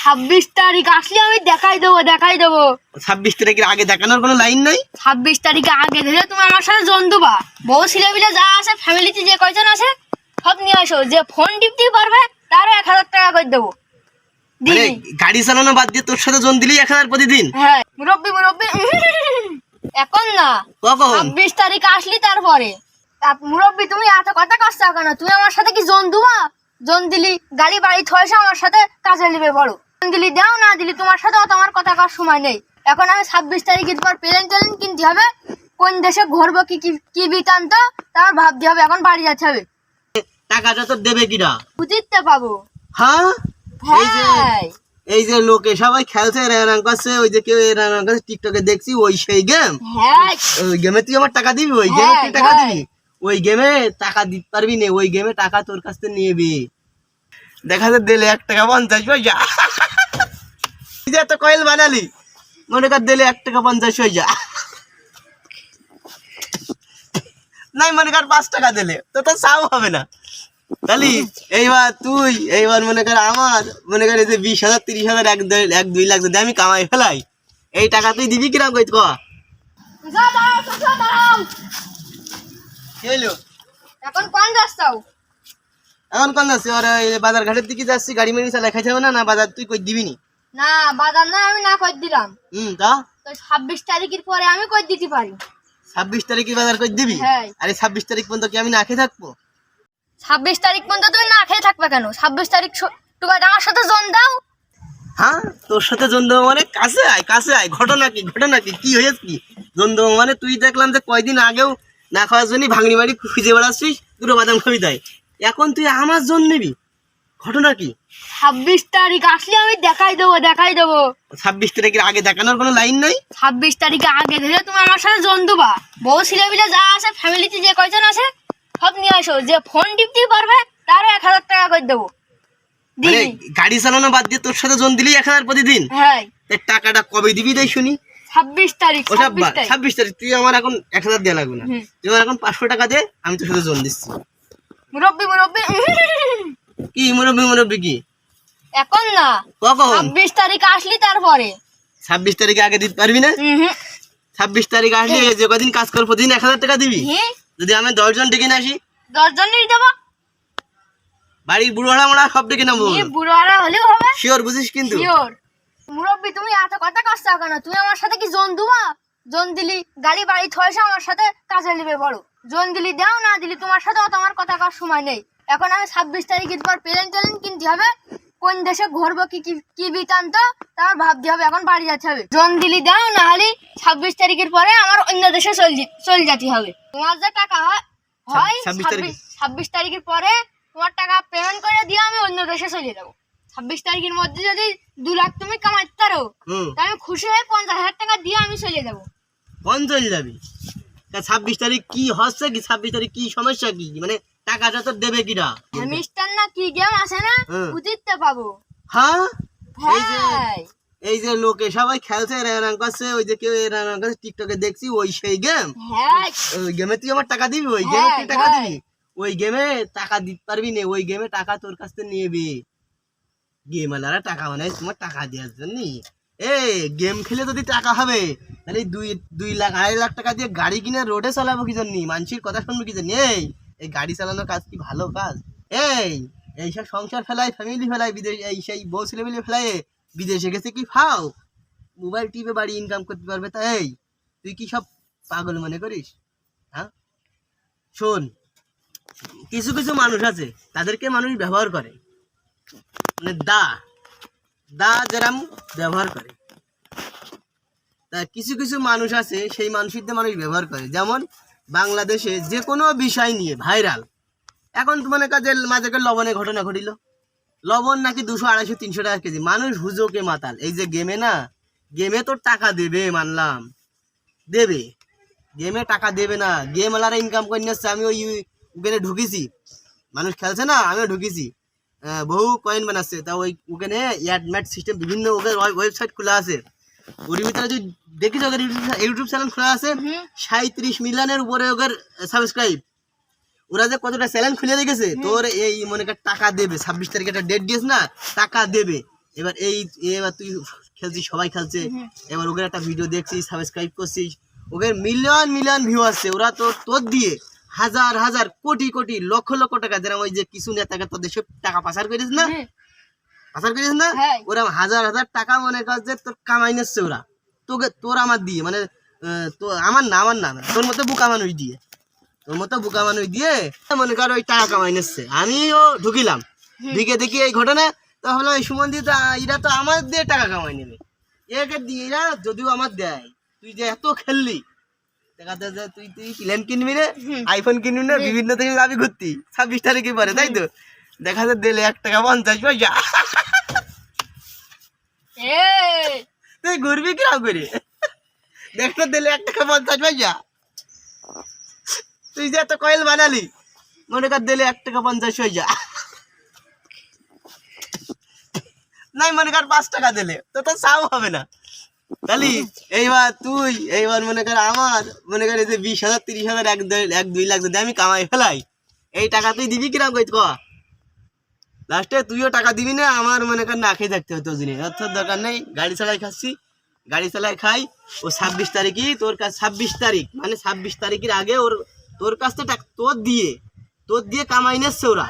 26 তারিখ আসলে আমি দেখাই দেবো 26 তারিখের আগে দেখানোর কোনো লাইন নাই। 26 তারিখে আগে ধরে তুমি আমার সাথে জন দেবা। বউ ছেলেপিলে যা আছে, ফ্যামিলিতে যে কয়জন আছে সব নিয়ে আসো। যে ফোন টিপতে পারবে তারও 1000 টাকা করে দেবো। মানে গাড়ি চালানো বাদ দিয়ে তোর সাথে জন দিলেই 1000 প্রতিদিন? হ্যাঁ মুরব্বি এখন না, কখন? 26 তারিখ আসলি তারপরে। মুরব্বি তুমি এত কথা কষ্ট কেন? তুমি আমার সাথে কি জন দুবা? জন দিলি গাড়ি বাড়ি থয়েছে আমার সাথে কাজে নিবে বড়। জন দিলি দাও, না দিলি তোমার সাথে অত আমার কথা কার সময় নেই। এখন আমি 26 তারিখের পর প্লেন কিনতে হবে, কোন দেশে ঘুরবো কি বৃত্তান্ত তার ভাবতে হবে। এখন বাড়ি যেতে হবে। টাকাটা তোর দেবে কিরা? বুঝতে পাবো। হ্যাঁ হ্যাঁ এই যে লোকে সবাই খেলছে রান করছে, ওই যে কেউ রান করছে টিকটকে দেখছি, ওই সেই গেম। হ্যাঁ ওই গেমে তুই আমার টাকা দিবি? ওই গেমে তুই টাকা দিবি? ওই গেমে টাকা দিতে পারবি না। ওই গেমে টাকা তোর কাছ থেকে নিবি। দেখা যায় দিলে 1 টাকা 50 পয়সা। তুই যে এত কয়েল বানালি, মনে কর দিলে 1 টাকা 50 পয়সা নাই, মনে কর 5 টাকা দিলে তো তো চাও হবে না। তাহলে এইবার মনে কর আমার মনে কর এই যে 20,000 30,000 1-2 লাখ যদি আমি কামাই ফেলাই, এই টাকা তুই দিবি কিরম কই? কি হইলো? এখন কোন রাস্তাও? এখন কোন যাচ্ছি? ওর বাজার ঘাটের দিকে যাচ্ছি। গাড়ি মেরি চালাই খাইছে না? না বাজার তুই কই দিবি নি? না বাজার না, আমি না কই দিলাম। তা তো 26 তারিখের পরে আমি কই দিতে পারি। 26 তারিখে বাজার কই দিবি? হ্যাঁ। আরে 26 তারিখ পর্যন্ত কি আমি না খেয়ে থাকবো? 26 তারিখ পর্যন্ত তুমি না খেয়ে থাকবে কেন? 26 তারিখ তুমি আমার সাথে জন দাও। হ্যাঁ, তোর সাথে জন্দব মানে কাছে আয়। ঘটনা কি কি হয়েছে? কি জন্দব মানে তুই দেখলাম যে কয়দিন আগেও না খাওয়ার জন্য ভাঙড়ি বাড়ি খুঁজে বেড়াচ্ছিস, দুটো বাদাম খাবি তাই। এখন তুই আমার জন নিবি? ঘটনা কি? 26 তারিখ আসলে আমি দেখাই দেবো 26 তারিখের আগে দেখানোর কোনো লাইন নাই। 26 তারিখে আগে ধরে তুমি আমার সাথে জন দেবা। বউ ছেলেপিলে যা আছে, ফ্যামিলিতে যে কয়জন আছে সব নিয়ে আসো। যে ফোন টিপতে পারবে তারও 1000 টাকা করে দেবো। মানে গাড়ি চালানো বাদ দিয়ে তোর সাথে জন দিলেই 1000 প্রতিদিন? হ্যাঁ। টাকাটা কবে দিবি তাই শুনি? 26 তারিখ। 26 তারিখ তুই আমার এখন 1000 দেওয়া লাগবে না। তুই আমার এখন 500 টাকা দে, আমি তোর সাথে জন দিচ্ছি। মুরব্বি কি মুরব্বি কি? এখন না, কখন? 26 তারিখ আসলি তারপরে। 26 তারিখে আগে দিতে পারবি না? 26 তারিখ আসলে যে কদিন কাজ করবো প্রতিদিন 1000 টাকা দিবি। যদি আমি 10 জন ডেকে না আসি? 10 জনই দেবো। বাড়ির বুড়োরা মোড়া সব ডেকে নেবো। বুড়োরা হলেও হবে। শিওর বুঝিস কিন্তু? শিওর। মুরব্বি তুমি এত কথা কষ্ট কেন? তুমি আমার সাথে কি জন দুবা? জন দিলি গাড়ি বাড়ি থয়েছে আমার সাথে কাজে নিবে বড়। জন দিলি দাও, না দিলি তোমার সাথে অত আমার কথা কার সময় নেই। এখন আমি 26 তারিখের পর প্লেন কিনতে হবে, কোন দেশে ঘুরবো কি বৃত্তান্ত তার ভাবতে হবে। এখন বাড়ি যেতে হবে। জন দিলি দাও, না হলে 26 তারিখের পরে আমার অন্য দেশে চলে যেতে হবে। তোমার যে টাকা হয় 26 তারিখের পরে তোমার টাকা পেমেন্ট করে দিয়ে আমি অন্য দেশে চলে যাবো। 26 তারিখের মধ্যে যদি 2 লাখ তুমি কামাইতে পারো, আমি খুশি হয়ে 50,000 টাকা দিয়ে আমি চলে যাবো। কোন চলে যাবি? 26 তারিখ কি হচ্ছে? কি 26 তারিখ কি সমস্যা? কি মানে টাকাটা তো দেবে কিরা? মিস্টার না কি গেম আছে না, বুঝতে পাবো। হ্যাঁ, হ্যাঁ এই যে লোকে সবাই খেলছে রান করছে, ওই যে কেউ রান করছে টিকটকে দেখছি, ওই সেই গেম। হ্যাঁ। ওই গেমে তুই আমার টাকা দিবি? ওই গেমে তুই টাকা দিবি? ওই গেমে টাকা দিতে পারবি না। ওই গেমে টাকা তোর কাছ থেকে নিবি। গেম আলারা টাকা মানে তোমার টাকা দেওয়ার জন্য। গেম খেলে যদি টাকা হবে, তাহলে 2 লাখ 2.5 লাখ টাকা দিয়ে গাড়ি কিনে রোডে চালাবো কি জন্য? মানুষের কথা শুনবো কি জন্য? এই গাড়ি চালানোর কাজ কি ভালো কাজ? এইসব সংসার ফেলায়, ফ্যামিলি ফেলায়, বিদেশ এই সেই বউ ছেলে মিলে ফেলায় বিদেশে গেছে কি ফাও? মোবাইল টিপে বাড়ি ইনকাম করতে পারবে। তাই তুই কি সব পাগল মনে করিস? হ্যাঁ শোন, কিছু মানুষ আছে তাদেরকে মানুষ ব্যবহার করে, মানে দা যেরাম ব্যবহার করে। তা কিছু মানুষ আছে সেই মানুষদের মানুষ ব্যবহার করে। যেমন বাংলাদেশে যে কোনো বিষয় নিয়ে ভাইরাল। এখন তোমার কাছে মাঝে লবণের ঘটনা ঘটিল। লবণ নাকি 200, 250, 300 টাকা কেজি। মানুষ হুজোকে মাতাল। এই যে গেমে তোর টাকা দেবে, মানলাম দেবে, গেমে টাকা দেবে না। গেম ওয়ালারা ইনকাম করে নিচ্ছে। আমি ওখানে ঢুকেছি, মানুষ খেলছে না, আমিও ঢুকেছি, বহু কয়েন বানাচ্ছে। তা ওখানে অ্যাড সিস্টেম বিভিন্ন ওদের ওয়েবসাইট খোলা আছে। ওর ভিতরে যদি দেখিস ওদের ইউটিউব চ্যানেল খোলা আছে, 37 মিলিয়নের উপরে ওদের সাবস্ক্রাইব। ওরা যে কতটা চ্যানেল খুলে রেখেছে, তোর এই মনে কর টাকা দেবে। 26 তারিখে একটা ডেট দিয়েছে না, টাকা দেবে। এবার এবার তুই খেলছিস, সবাই খেলছে, এবার ওদের একটা ভিডিও দেখছিস, সাবস্ক্রাইব করছিস, ওদের মিলিয়ন মিলিয়ন ভিউ আসছে, ওরা তো তোর দিয়ে হাজার হাজার কোটি কোটি লক্ষ লক্ষ টাকা, যেরকম ওই যে কিছু নেতাকে তোদের সব টাকা পাচার করিস না, পাচার করিস না, হ্যাঁ। ওরা হাজার হাজার টাকা মনে কর যে তোর কামাই নিচ্ছে ওরা, তোর আমার দিয়ে, মানে তো আমার না তোর মতো বোকা মানুষ দিয়ে, তোর মতো বোকা মানুষ দিয়ে মনে কর ওই টাকা কামাই নিচ্ছে। আমিও ঢুকিলাম, ঢুকে দেখি এই ঘটনা, তো ভাবলাম এই সুমন দি এরা তো আমার দিয়ে টাকা কামাই নেবে, একে দিয়ে এরা যদিও আমার দেয়, তুই যে এত খেললি, দেখা যায় যে তুই প্লেন কিনবি না, আইফোন কিনবি না, বিভিন্ন দেশে যাবি ঘুরতি 26 তারিখে পরে, তাই তো? দেখা যায় দিলে 1 টাকা 50 পয়সা, তুই ঘুরবি কিরাম করে, দেখতে দিলে 1 টাকা 50 পয়সা, তুই যে এত কয়েল বানালি, মনে কর দিলে 1 টাকা 50 পয়সা, নাই মনে কর 5 টাকা দিলে তো তো চাও হবে না, তাহলে এইবার মনে কর আমার মনে কর এই যে 20,000 30,000 1-2 লাখ যদি আমি কামাই ফেলাই, এই টাকা তুই দিবি কিরাম কই ক? লাস্টে তুইও টাকা দিবি না, আমার মনে কর না খেয়ে থাকতে হতো জিনিস, অর্থাৎ দরকার নেই, গাড়ি চালাই খাচ্ছি, গাড়ি চালাই খাই, ও 26 তারিখই তোর কাছে, 26 তারিখ মানে 26 তারিখের আগে তোর কাছ থেকে তোর দিয়ে কামাই নিচ্ছে ওরা,